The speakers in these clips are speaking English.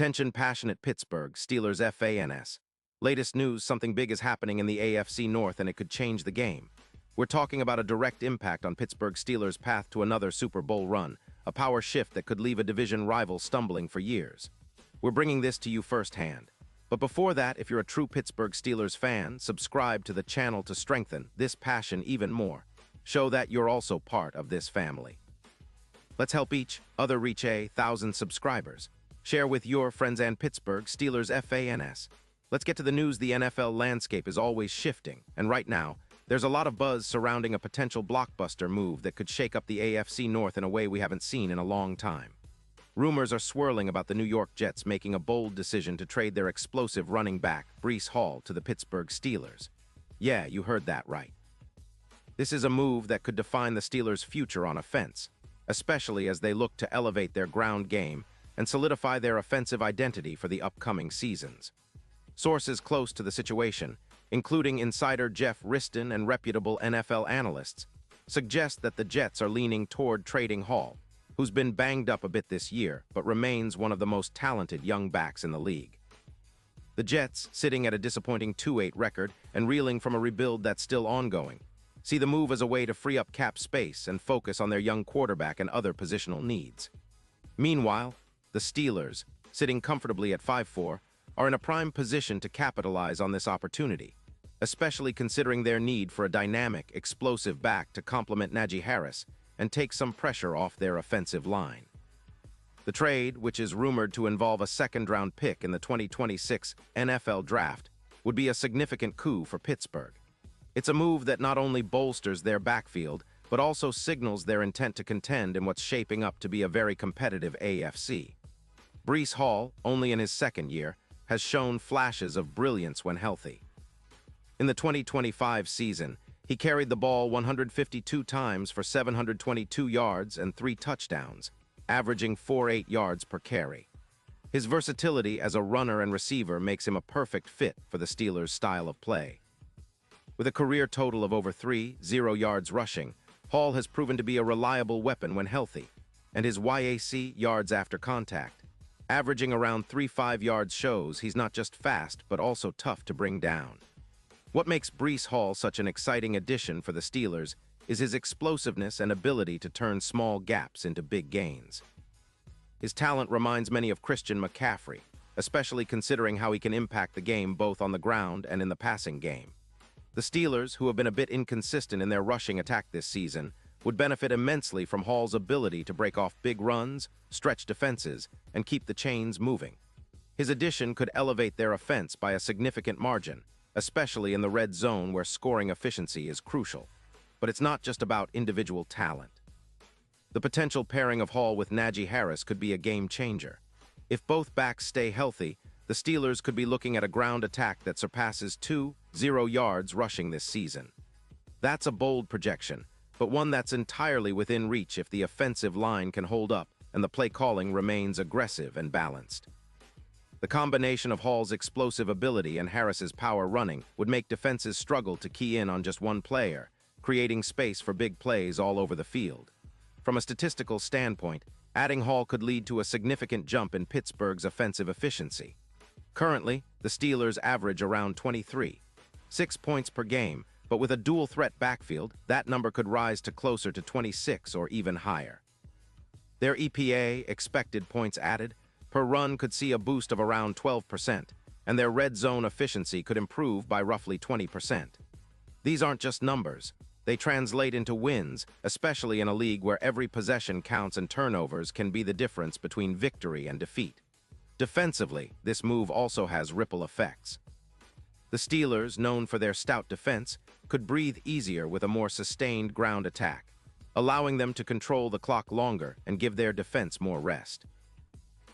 Attention passionate Pittsburgh Steelers fans. Latest news, something big is happening in the AFC North and it could change the game. We're talking about a direct impact on Pittsburgh Steelers' path to another Super Bowl run, a power shift that could leave a division rival stumbling for years. We're bringing this to you firsthand. But before that, if you're a true Pittsburgh Steelers fan, subscribe to the channel to strengthen this passion even more. Show that you're also part of this family. Let's help each other reach 1,000 subscribers. Share with your friends and Pittsburgh Steelers fans. Let's get to the news. The NFL landscape is always shifting, and right now, there's a lot of buzz surrounding a potential blockbuster move that could shake up the AFC North in a way we haven't seen in a long time. Rumors are swirling about the New York Jets making a bold decision to trade their explosive running back, Breece Hall, to the Pittsburgh Steelers. Yeah, you heard that right. This is a move that could define the Steelers' future on offense, especially as they look to elevate their ground game and solidify their offensive identity for the upcoming seasons. Sources close to the situation, including insider Jeff Riston and reputable NFL analysts, suggest that the Jets are leaning toward trading Hall, who's been banged up a bit this year but remains one of the most talented young backs in the league. The Jets, sitting at a disappointing 2-8 record and reeling from a rebuild that's still ongoing, see the move as a way to free up cap space and focus on their young quarterback and other positional needs. Meanwhile, the Steelers, sitting comfortably at 5-4, are in a prime position to capitalize on this opportunity, especially considering their need for a dynamic, explosive back to complement Najee Harris and take some pressure off their offensive line. The trade, which is rumored to involve a second-round pick in the 2026 NFL Draft, would be a significant coup for Pittsburgh. It's a move that not only bolsters their backfield, but also signals their intent to contend in what's shaping up to be a very competitive AFC. Breece Hall, only in his second year, has shown flashes of brilliance when healthy. In the 2025 season, he carried the ball 152 times for 722 yards and 3 touchdowns, averaging 4.8 yards per carry. His versatility as a runner and receiver makes him a perfect fit for the Steelers' style of play. With a career total of over 3.0 yards rushing, Hall has proven to be a reliable weapon when healthy, and his YAC, yards after contact, averaging around 3.5 yards, shows he's not just fast but also tough to bring down. What makes Breece Hall such an exciting addition for the Steelers is his explosiveness and ability to turn small gaps into big gains. His talent reminds many of Christian McCaffrey, especially considering how he can impact the game both on the ground and in the passing game. The Steelers, who have been a bit inconsistent in their rushing attack this season, would benefit immensely from Hall's ability to break off big runs, stretch defenses, and keep the chains moving. His addition could elevate their offense by a significant margin, especially in the red zone where scoring efficiency is crucial. But it's not just about individual talent. The potential pairing of Hall with Najee Harris could be a game changer. If both backs stay healthy, the Steelers could be looking at a ground attack that surpasses 2.0 yards rushing this season. That's a bold projection, but one that's entirely within reach if the offensive line can hold up and the play calling remains aggressive and balanced. The combination of Hall's explosive ability and Harris's power running would make defenses struggle to key in on just one player, creating space for big plays all over the field. From a statistical standpoint, adding Hall could lead to a significant jump in Pittsburgh's offensive efficiency. Currently, the Steelers average around 23.6 points per game, but with a dual-threat backfield, that number could rise to closer to 26 or even higher. Their EPA, expected points added, per run could see a boost of around 12%, and their red zone efficiency could improve by roughly 20%. These aren't just numbers. They translate into wins, especially in a league where every possession counts and turnovers can be the difference between victory and defeat. Defensively, this move also has ripple effects. The Steelers, known for their stout defense, could breathe easier with a more sustained ground attack, allowing them to control the clock longer and give their defense more rest.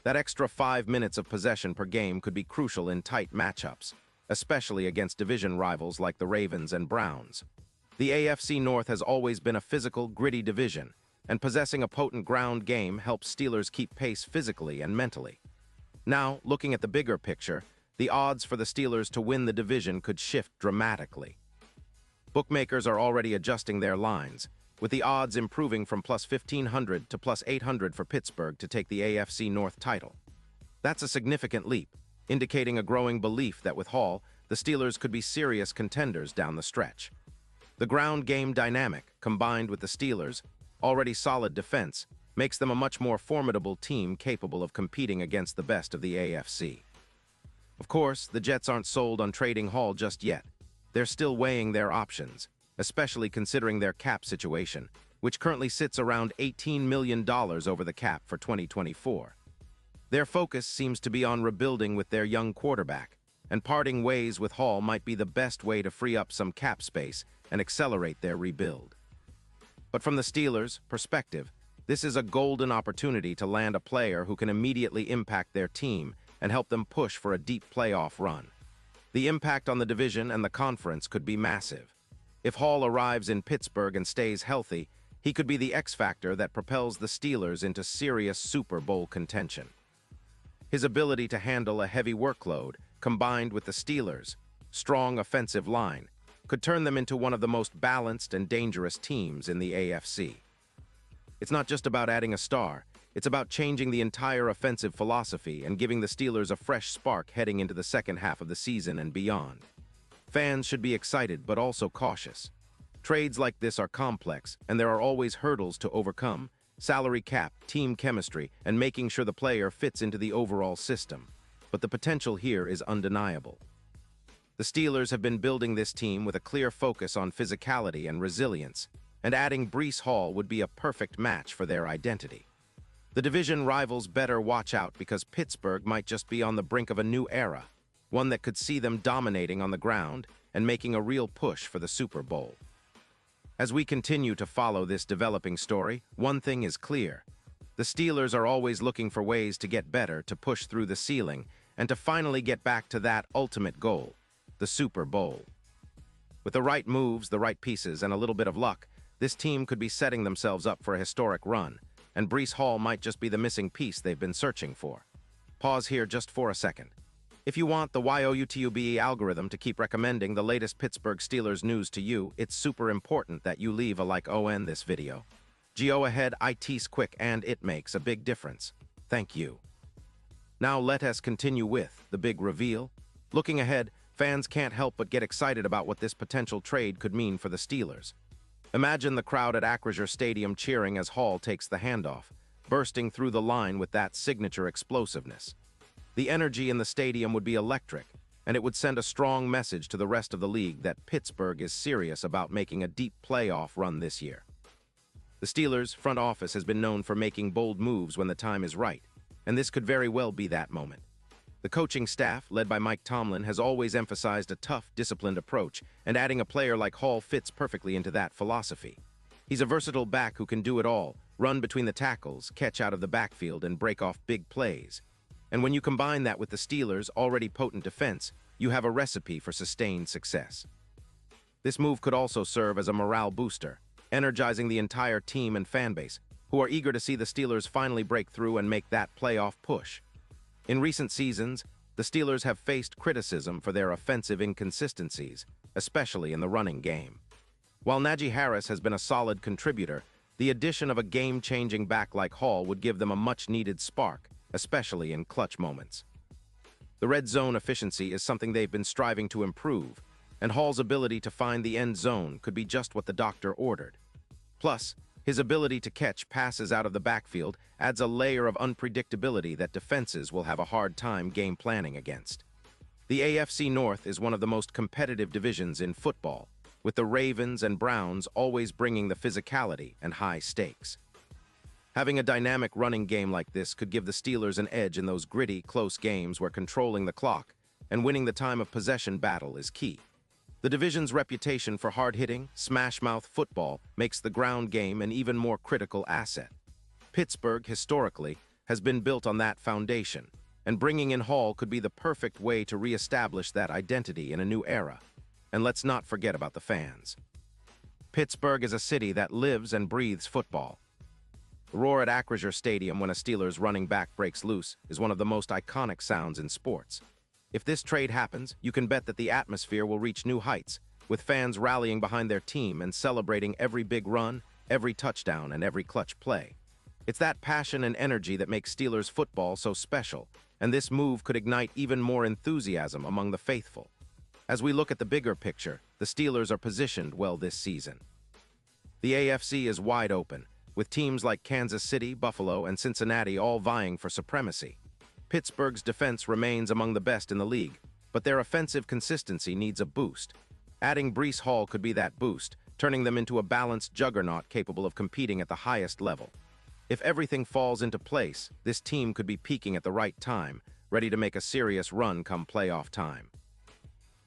That extra 5 minutes of possession per game could be crucial in tight matchups, especially against division rivals like the Ravens and Browns. The AFC North has always been a physical, gritty division, and possessing a potent ground game helps Steelers keep pace physically and mentally. Now, looking at the bigger picture, the odds for the Steelers to win the division could shift dramatically. Bookmakers are already adjusting their lines, with the odds improving from plus 1,500 to plus 800 for Pittsburgh to take the AFC North title. That's a significant leap, indicating a growing belief that with Hall, the Steelers could be serious contenders down the stretch. The ground game dynamic, combined with the Steelers' already solid defense, makes them a much more formidable team capable of competing against the best of the AFC. Of course, the Jets aren't sold on trading Hall just yet. They're still weighing their options, especially considering their cap situation, which currently sits around $18 million over the cap for 2024. Their focus seems to be on rebuilding with their young quarterback, and parting ways with Hall might be the best way to free up some cap space and accelerate their rebuild. But from the Steelers' perspective, this is a golden opportunity to land a player who can immediately impact their team and help them push for a deep playoff run. The impact on the division and the conference could be massive. If Hall arrives in Pittsburgh and stays healthy, he could be the X factor that propels the Steelers into serious Super Bowl contention. His ability to handle a heavy workload, combined with the Steelers' strong offensive line, could turn them into one of the most balanced and dangerous teams in the AFC. It's not just about adding a star, it's about changing the entire offensive philosophy and giving the Steelers a fresh spark heading into the second half of the season and beyond. Fans should be excited but also cautious. Trades like this are complex, and there are always hurdles to overcome: salary cap, team chemistry, and making sure the player fits into the overall system. But the potential here is undeniable. The Steelers have been building this team with a clear focus on physicality and resilience, and adding Breece Hall would be a perfect match for their identity. The division rivals better watch out because Pittsburgh might just be on the brink of a new era, one that could see them dominating on the ground and making a real push for the Super Bowl. As we continue to follow this developing story, one thing is clear. The Steelers are always looking for ways to get better, to push through the ceiling, and to finally get back to that ultimate goal, the Super Bowl. With the right moves, the right pieces, and a little bit of luck, this team could be setting themselves up for a historic run, and Breece Hall might just be the missing piece they've been searching for. Pause here just for a second. If you want the YOUTUBE algorithm to keep recommending the latest Pittsburgh Steelers news to you, it's super important that you leave a like on this video. Go ahead, it's quick and it makes a big difference. Thank you. Now let us continue with the big reveal. Looking ahead, fans can't help but get excited about what this potential trade could mean for the Steelers. Imagine the crowd at Acrisure Stadium cheering as Hall takes the handoff, bursting through the line with that signature explosiveness. The energy in the stadium would be electric, and it would send a strong message to the rest of the league that Pittsburgh is serious about making a deep playoff run this year. The Steelers' front office has been known for making bold moves when the time is right, and this could very well be that moment. The coaching staff, led by Mike Tomlin, has always emphasized a tough, disciplined approach, and adding a player like Hall fits perfectly into that philosophy. He's a versatile back who can do it all: run between the tackles, catch out of the backfield, and break off big plays. And when you combine that with the Steelers' already potent defense, you have a recipe for sustained success. This move could also serve as a morale booster, energizing the entire team and fanbase, who are eager to see the Steelers finally break through and make that playoff push. In recent seasons, the Steelers have faced criticism for their offensive inconsistencies, especially in the running game. While Najee Harris has been a solid contributor, the addition of a game-changing back like Hall would give them a much-needed spark, especially in clutch moments. The red zone efficiency is something they've been striving to improve, and Hall's ability to find the end zone could be just what the doctor ordered. Plus, his ability to catch passes out of the backfield adds a layer of unpredictability that defenses will have a hard time game planning against. The AFC North is one of the most competitive divisions in football, with the Ravens and Browns always bringing the physicality and high stakes. Having a dynamic running game like this could give the Steelers an edge in those gritty, close games where controlling the clock and winning the time of possession battle is key. The division's reputation for hard-hitting, smash-mouth football makes the ground game an even more critical asset. Pittsburgh, historically, has been built on that foundation, and bringing in Hall could be the perfect way to re-establish that identity in a new era. And let's not forget about the fans. Pittsburgh is a city that lives and breathes football. The roar at Acrisure Stadium when a Steelers running back breaks loose is one of the most iconic sounds in sports. If this trade happens, you can bet that the atmosphere will reach new heights, with fans rallying behind their team and celebrating every big run, every touchdown, and every clutch play. It's that passion and energy that makes Steelers football so special, and this move could ignite even more enthusiasm among the faithful. As we look at the bigger picture, the Steelers are positioned well this season. The AFC is wide open, with teams like Kansas City, Buffalo, and Cincinnati all vying for supremacy. Pittsburgh's defense remains among the best in the league, but their offensive consistency needs a boost. Adding Breece Hall could be that boost, turning them into a balanced juggernaut capable of competing at the highest level. If everything falls into place, this team could be peaking at the right time, ready to make a serious run come playoff time.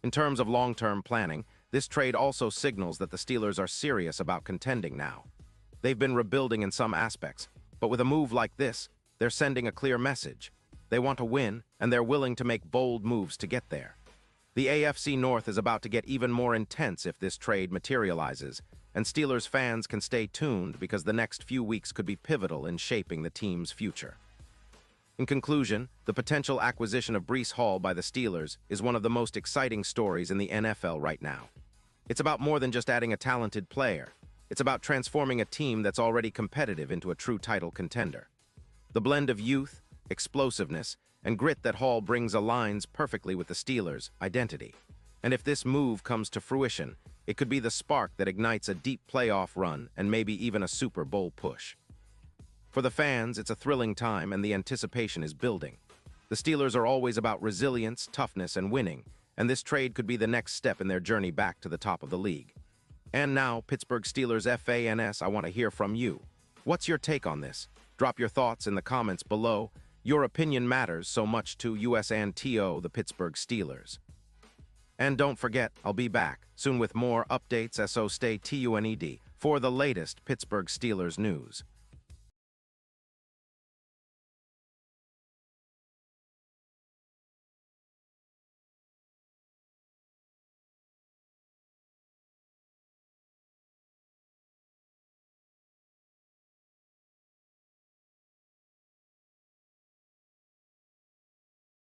In terms of long-term planning, this trade also signals that the Steelers are serious about contending now. They've been rebuilding in some aspects, but with a move like this, they're sending a clear message. They want to win, and they're willing to make bold moves to get there. The AFC North is about to get even more intense if this trade materializes, and Steelers fans can stay tuned because the next few weeks could be pivotal in shaping the team's future. In conclusion, the potential acquisition of Breece Hall by the Steelers is one of the most exciting stories in the NFL right now. It's about more than just adding a talented player. It's about transforming a team that's already competitive into a true title contender. The blend of youth, explosiveness, and grit that Hall brings aligns perfectly with the Steelers' identity. And if this move comes to fruition, it could be the spark that ignites a deep playoff run and maybe even a Super Bowl push. For the fans, it's a thrilling time and the anticipation is building. The Steelers are always about resilience, toughness, and winning, and this trade could be the next step in their journey back to the top of the league. And now, Pittsburgh Steelers fans, I want to hear from you. What's your take on this? Drop your thoughts in the comments below. Your opinion matters so much to us and to the Pittsburgh Steelers. And don't forget, I'll be back soon with more updates, so stay tuned for the latest Pittsburgh Steelers news.